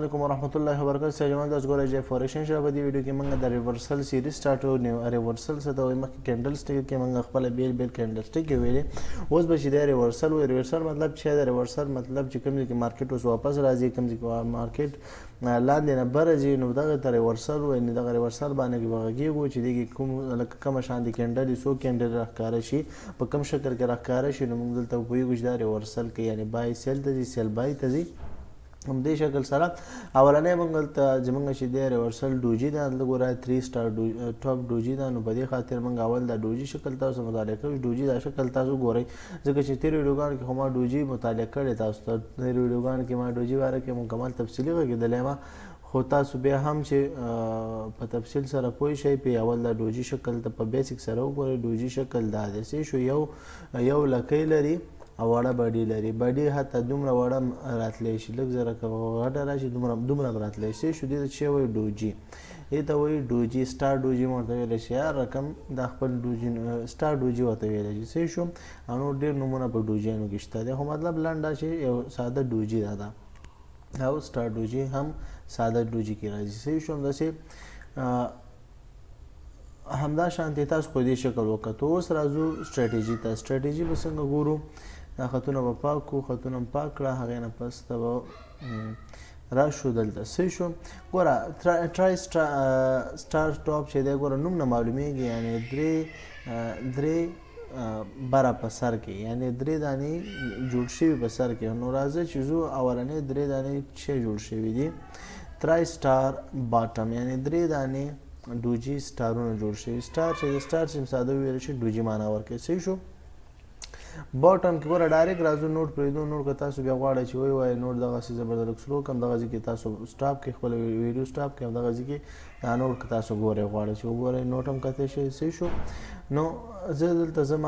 علیکم ورحمۃ اللہ وبرکاتہ سجمان تاسو ګورئ چې فورکشن شو په دې ویډیو کې موږ د ریورسل سیریز سٹارټو نیو ریورسل څه ته وایي مخکې کینډل سټیک کې موږ خپل بیل کینډل سټیک ویلې اوس به چې د ریورسل وایي ریورسل مطلب چې د ریورسل مطلب چې کوم ځای کې مارکیټ اوس واپس راځي کوم ځای کې مارکیټ لاندې نه بره ځي نو دغه ته ریورسل وایي نو دغه ریورسل باندې کې غږیږو چې دغه کومه شان د کینډل څو کینډل راښکاره شي په کوم شکل کې راښکاره شي نو موږ دلته پوهیږو چې دا ریورسل کې یعنی بای سیل ته ځي سیل بای ته ځي همدې شکل سره اولنی موږ دلته زموږ چې دی ریورسل ډوجي ده دلته ګوره 3 سټار ټاپ ډوجي ده نو په دې خاطر موږ اول د ډوجي شکل تاسو مطالعه کوو ډوجي دا شکل تاسو ګورئ ځکه چې تېرو ویډیوګانو کې خو ما ډوجي مطالعه کړی تاسو ته تېرو ویډیوګانو کې ما ډوجي باره کې مکمل تفصیلي غږېدلی ما خو تاسو بیا هم چې په تفصیل سره پوه شئ په اول د ډوجي شکل ته په بیسک سره وګورئ ډوجي شکل دا دی څه شو یو لکۍ لري او وړه بډي لري بډي حتی دومره وړه راتلی شي لږ زره که غټه راشي دومره به راتلی شي شو دې ته چې وایي ډوجي دې ته وایي ډوجي سټار ډوجي مو ورته ویلی شي هر رقم دا خپل ډوجي سټار ډوجي ورته ویلی شي صحیح شو او نور ډېر نومونه په ډوجیانو کې شته دی خو مطلب لنډه چې یو ساده ډوجي ده او سټار ډوجي هم ساده ډوجي کې راځي صحیح شو همداسې همدا شانتې تاسو خو دې شکل وکتو اوس راځو سټریټیجي ته سټریټیجي به څنګه ګورو دا خطونه به پاک کړو خطونه مو پاک کړه هغې نه پس ته به راشو دلته صحیح شو ګوره ټرای سټار ټاپ چې دی ګوره نوم نه معلومیږي یعنې درې بره په سر کې یعنې درې دانې جوړ شوي په سر کې نو راځه چې زو اولنۍ درې دانې چې جوړ شوي دي ټرای سټار باټم یعنې درې دانې ډوجي سټارونه جوړ شوي سټار چې سټار چې ساده ویلی شي ډوجي معنا ورکوي صحیح شو باټم کې ګوره ډایرکټ راځو نوټ پرېږدو نوټ که تاسو بیا غواړئ چې وایي نوټ دغسې زه به لږ سلو کړم دغه ځای کې تاسو سټاپ کړئ خپله ویډیو سټاپ کړئ او دغه ځای کې دا نوټ که تاسو ګورئ غواړئ چې وګورئ نوټ هم کتی شئ صحیح شو نو زه دلته ځم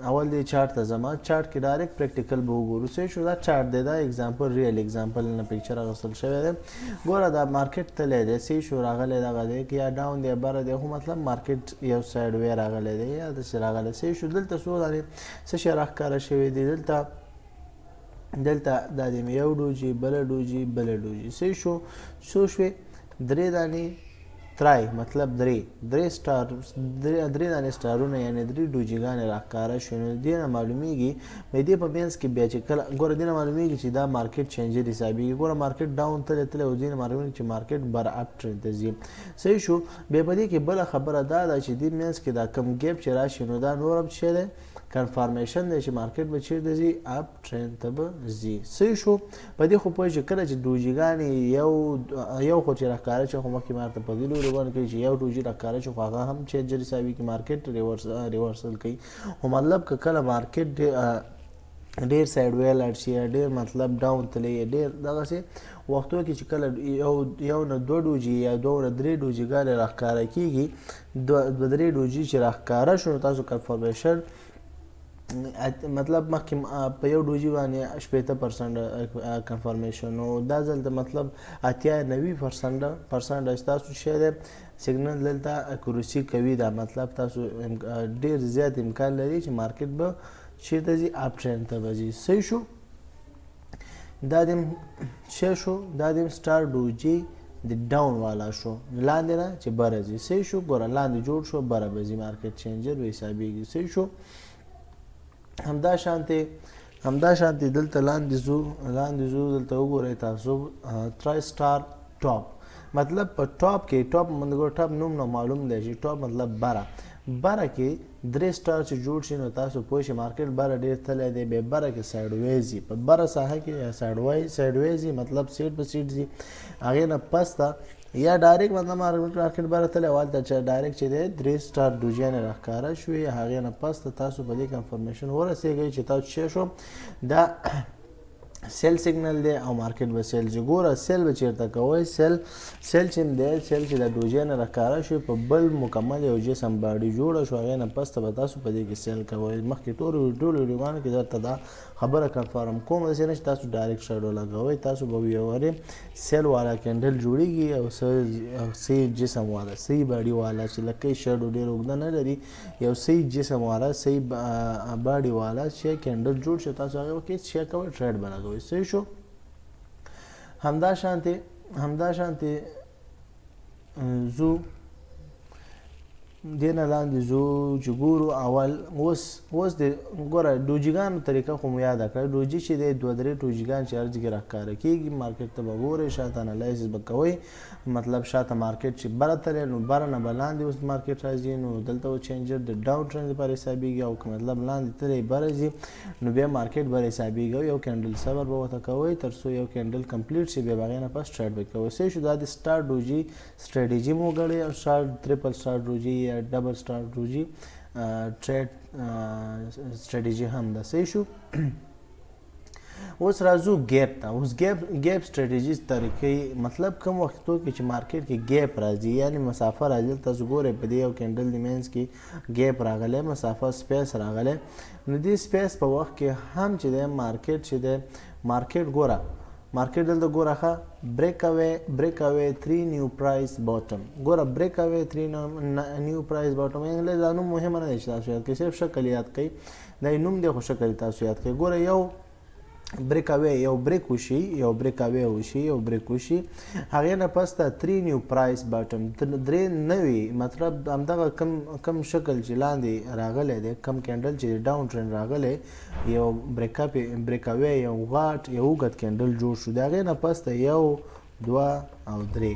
اول دی چارټ ته ځم چارټ کې ډایرکټ پریکټیکل به وګورو صحیح شو دا چارټ دی دا اگزامپل ریل اگزامپل نه پکچر اخیستل شوی دی ګوره دا مارکیټ تللی دی صحیح شو راغلی دغه دی که یا ډاون دی بره دی خو مطلب مارکیټ یو سایډ وی راغلی دی یا داسې راغلی صحیح شو دلته څو دانې څه شی راښکاره شوی دی دلته دا دی یو ډوجي بله ډوجي بله ډوجي صحیح شو څو شوې درې دانې ترای مطلب درې دانې سټارونه یعنې درې ډوجیګانې راښکاره شوې نو دې نه معلومیږي دې په منځ کې بیا چې کله ګوره دې نه معلومیږي چې دا مارکیټ چینجر حسابیږي ګوره مارکیټ ډاون تللی او دې نه معلومیږي چې مارکیټ بر اپ ټرینډ ته ځي صحیح شو بیا په دې کې بله خبره دا ده چې دې منځ کې دا کم ګیپ چې راشي نو دا نور هم څه دی کنفارمیشن دی چې مارکیټ به چیرته ځي اپ ټرینډ ته به ځي صحیح شو په دې خو پوه چې کله چې ډوجیګانې یو خو چې راښکاره شي خو مخکې ما ورته په دې ویډیوګانو کې چې یو ډوجي راښکاره شي خو هغه هم چینجر حسابیږي مارکیټ ریورسل کوي خو مطلب که کله مارکیټ ډېر سایډ وی لاړ شي یا ډېر مطلب ډاون تللی یا ډېر دغسې وختو کې چې کله یو نه دوه ډوجي یا دوه نه درې ډوجیګانې راښکاره کېږي دوه درې ډوجي چې راښکاره شو نو تاسو کنفرمیشن مطلب مخکې په یو ډوجي باندې 80% کنفرمیشن نو دا ځل د مطلب 90% ستاسو شی دی سیګنل دلته اکورسي کوي دا مطلب تاسو ډېر زیات امکان لري چې مارکیټ به چېرته ځي اپ ټرینډ ته به ځي صحیح شو دا دیم څه شو دا دیم سټار ډوجي د ډاون والا شو لاندې نه چې بره ځي صحیح شو ګوره لاندې جوړ شو بره به ځي مارکیټ چینجر به حسابیږي صحیح شو همدا شانتې دلته لاندې ځو دلته وګورئ تاسو ټرای سټار ټاپ مطلب په ټاپ کې ټاپ مونږ ټاپ نوم نه معلوم دی چې ټاپ مطلب بره کې درې سټار چې جوړ شي نو تاسو پوه شئ مارکیټ بره ډېر تللی دی بیا بره کې سایډ وی ځي په بره ساحه کې یا سایډ وی ځي مطلب سیټ په سیټ ځي هغې نه پس ته یا ډایرکټ مطلب مارکیټ بره تللی هلته چې ډایرکټ چې دی درې سټار ډوجیانې راښکاره شوې هغې نه پس ته تاسو په دې کنفرمیشن ورسېږئ چې تاسو څه شو دا سیل سیګنل دی او مارکیټ به سیل ځي ګوره سیل به چېرته کوئ سیل چې دی سیل چې د ډوجیانې راښکاره شوې په بل مکمل یو جسم باډي جوړه شو هغې نه پس ته به تاسو په دې کې سیل کوئ مخکې ټولو ویډیوګانو کې درته دا خبره کنفرم کوم داسې نه چې تاسو ډایرکټ شاډو لګوئ تاسو به ویورئ سیل والا کینډل جوړیږي او صحیح جسم والا صحیح باډي والا چې لکه شاډو ډېر اوږده نه لري یو صحیح جسم والا صحیح باډي والا چې کینډل جوړ شي تاسو هغې وکړئ چې کوئ ټریډ به لګوئ صحیح شو همدا شانتې همداشانتې ځو دې نه لاندې ځو چې ګورو اول اوس د ګوره ډوجیګانو طریقه خو مو یاده کړه. ډوجي چې دی 2-3 ډوجیګان چې ارز کې راښکاره کېږي مارکیټ ته به ګورئ شاته انالایسس به کوئ مطلب شاته مارکیټ چې بره تللی نو بره نه به لاندې اوس مارکیټ راځي نو دلته و چینجر د ډاون ټرند لپاره حسابېږي او که مطلب لاندې تللی بره ځي نو بیا مارکیټ بره حسابېږي او یو کینډل صبر به ورته کوئ تر څو یو کینډل کمپلیټ شي بیا به هغې نه پس ټریډ به کوئ. صحیح شو. دا د سټار ډوجي سټریټیجي مو وګڼئ او ټریپل سټار ډوجي یا ډبل سټار ډوجي ټریډ سټریټیجي هم ده. صحیح شو. اوس راځو ګیپ ته. اوس ګیپ سټریټیجي طریقې مطلب کوم وختو کې چې مارکیټ کې ګیپ راځي یعنې مسافه راځي تاسو ګورئ په دې یو کینډل د مینځ کې ګیپ راغلی مسافه سپیس راغلی نو دې سپیس په وخت کې هم چې دی مارکیټ چې دی مارکیټ ګوره مارکیټ دلته ګوره ښه break away 3 new price bottom ګوره break away 3 new price bottom انګلیس دا نوم مهمه نه دی چې تاسو یاد کړئ صرف شکل یاد کړئ دا نوم دی خو شکل تاسو یاد کړئ. ګوره یو بریک اوی یو بریک وشي یو بریک اوی وشي یو بریک وشي هغې نه پس ته 3 نیو پرایس باټم 3 نوي مطلب همدغه کم شکل چې لاندې راغلی دی کم کینډل چې ډاون ټرند راغلی یو بریک اوی یو غاټ یو اوږد کینډل جوړ شو د هغې نه پس ته 1 2 او 3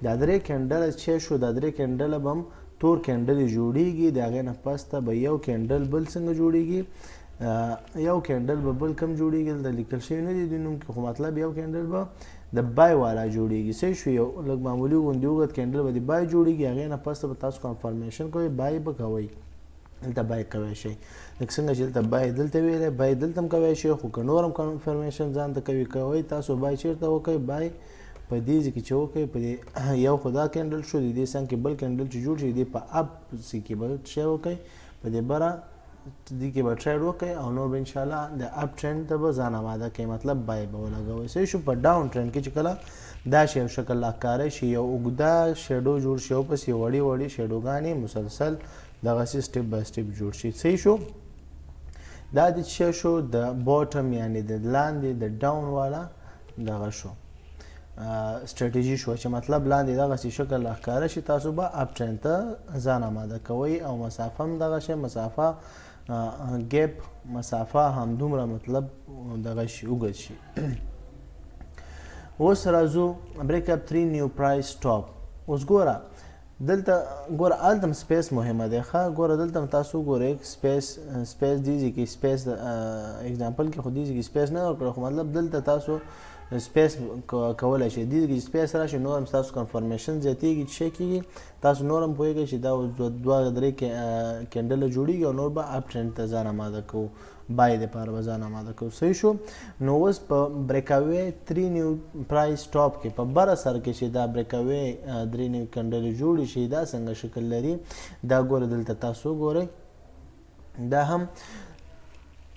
دا 3 کینډله چې شو دا 3 کینډله به هم تور کینډل جوړیږي د هغې نه پس ته به یو کینډل بل څنګه جوړیږي یو کینډل به بل کم جوړیږي دلته لیکل شوي نه دي د نوم کې خو مطلب یو کینډل به د بای والا جوړیږي. صحیح شو. یو لږ معمولي غوندې اوږد کینډل به د بای جوړیږي هغې نه پس به تاسو کنفرمیشن کوئ بای به کوئ دلته بای کوی شئ لکه څنګه چې دلته بای دلته ویلی بای دلته هم کوی شئ خو که نور هم کنفرمیشن ځان ته کوئ تاسو بای چېرته وکئ بای په دې ځای کې چې وکئ په دې یو خو دا کینډل شو د دې څنګ کې بل کینډل چې جوړ شي د دې په اپ ځای کې بل شی وکئ په دې بره دې کې به ټریډ وکړئ او نور به انشاءالله د اپ ټرینډ ته به ځان آماده کوئ مطلب بای به ولګوئ. صحیح شو. په ډاون ټرینډ کې چې کله دا شی یو شکل راښکاره شي یو اوږده شیډو جوړ شي او پسې وړې وړې شیډوګانې مسلسل دغسې سټیپ بای سټیپ جوړ شي. صحیح شو. دا د څه شو د باټم یعنې د لاندې د ډاون والا دغه شو سټریټیجي شو چې مطلب لاندې دغسې شکل راښکاره شي تاسو به اپ ټرینډ ته ځان آماده کوئ او مسافه هم دغه شی مسافه ګیپ مسافه همدومره مطلب دغه شي اوږد شي. اوس راځو بریک اپ 3 نیو پرایس ټاپ. اوس ګوره دلته ګوره هلته هم سپیس مهمه دی ښه ګوره دلته هم تاسو ګورئ سپیس دې ځای کې سپیس اګزامپل کې خو دې ځای کې سپیس نه ورکړی خو مطلب دلته تاسو سپیس کولی شئ دې کې سپیس راشي نور هم ستاسو کنفرمیشن زیاتېږي چې شی کېږي تاسو نور هم پوهېږئ چې دا 2-3 کینډله جوړېږي او نور به اپ ټرینډ ته ځان آماده کوو بای دپاره به ځان آماده کوو. صحیح شو. نو اوس په بریکاوی 3 نیو پرایس ټاپ کې په بره سر کې چې دا بریکاوی 3 نیو کینډلې جوړې شي دا څنګه شکل لري دا ګوره دلته تاسو ګورئ دا هم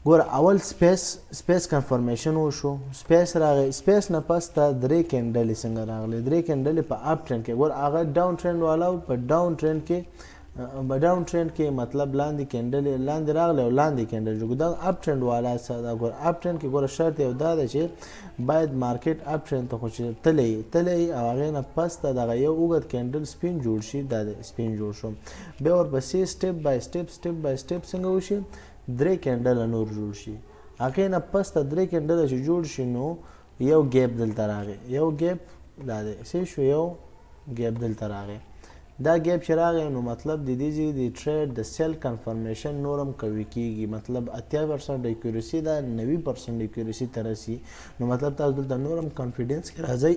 ګوره اول سپیس کنفرمیشن وشو سپیس راغی سپیس نه پس ته 3 کینډلې څنګه راغلی 3 کینډلې په اپ ټرینډ کې ګوره هغه ډاون ټرینډ والا په ډاون ټرینډ کې مطلب لاندې کینډل لاندې راغلی او لاندې کینډل جوړ دا اپ ټرینډ والا څه دا ګوره اپ ټرینډ کې ګوره شرط یو دا ده چې باید مارکیټ اپ ټرینډ ته خو چې تللی او هغې نه پس ته دغه یو اوږد کینډل سپین جوړ شي دا سپین جوړ شو بیا ورپسې سټیپ بای سټیپ څنګه وشي 3 کینډله نور جوړ شي هغې نه پس ته 3 کینډله چې جوړ شي نو یو ګیپ دلته راغی یو ګیپ دا دی صحیح شو یو ګیپ دلته راغی دا ګیپ چې راغی نو مطلب د دې ځای د ټریډ د سیل کنفرمیشن نور هم قوي کېږي مطلب 80% اکیورسي ده 90% اکیورسي ته رسي نو مطلب تاسو دلته نور هم کانفیډنس کې راځئ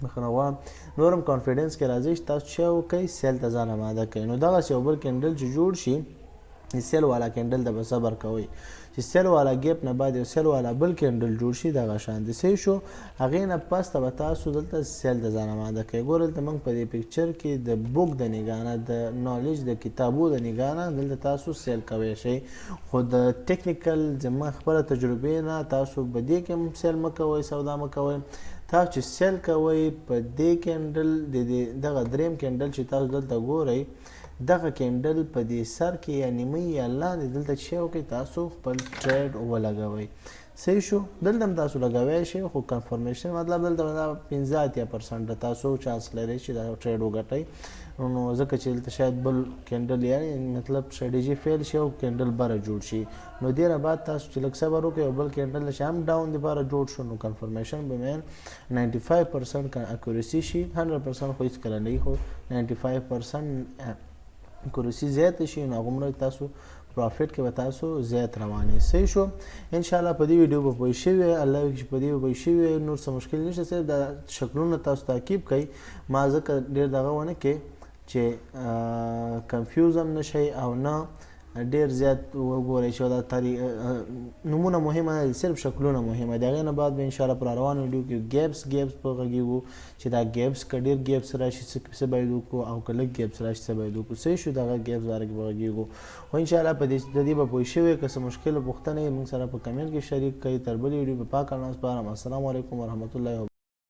بخښنه غواړم نور هم کانفیډنس کې راځئ چې تاسو څه وکئ سیل ته ځان آماده کوئ نو دغسې یو بل کینډل چې جوړ شي سیل والا کینډل ته به صبر کوئ چې سیل والا ګیپ نه بعد یو سیل والا بل کینډل جوړ شي دغه شان دی صحیح شو هغې نه پس ته به تاسو دلته سیل ته ځان آماده کوئ ګوره دلته موږ په دې پکچر کې د بوک د نګاه نه د نالج د کتابو د نګاه نه دلته تاسو سیل کوی شئ خو د ټیکنیکل زما خپله تجربې نه تاسو په دې کې هم سیل مه کوئ سودا مه کوئ تاسو چې سیل کوئ په دې کینډل دغه دریم کینډل چې تاسو دلته ګورئ دغه کینډل په دې سر کې یا نیمه یا لاندې دلته چې وکړئ تاسو خپل ټریډ ولګوئ صحیح شو دلته هم تاسو لګوی شئ خو کنفرمیشن مطلب دلته دا 15% تاسو چانس لرئ چې دا ټریډ وګټئ نو ځکه چې دلته شاید بل کینډل یعنې مطلب سټریټجي فیل شي او کینډل بره جوړ شي نو دې نه بعد تاسو چې لږ صبر وکړئ او بل کینډل چې هم ډاون دپاره جوړ شو نو کنفرمیشن به مین 95% اکورسي شي 100% خو هېڅکله نه وي خو 95% اکورسي زیاته شي نو هغومره تاسو پروفیټ کې به تاسو زیات روانې صحیح شو ان شاء الله په دې ویډیو به پوه شوي الله وکړي چې په دې به پوه شوي نور څه مشکل نشته صرف د شکلونه تاسو تعقیب کړئ ما ځکه ډېر دغه ونه کې چې کنفیوز هم نشئ او نه ډېر زیات وګورئ چې دا نومونه مهمه نه دي صرف شکلونه مهمه دي هغې نه بعد به انشاءالله پر روان ویډیو کې ګیپس په غږیږو چې دا ګیپس که ډېر ګیپس راشي څه باید وکړو او که لږ ګیپس راشي څه باید وکړو صحیح شو دغه ګیپس باره کې به غږیږو خو انشاءالله په دې به پوه شوي که څه مشکل پوښتنه یې موږ سره په کمنټ کې شریک کړئ تر بلې ویډیو په پاک الله سپارم السلام علیکم ورحمت الله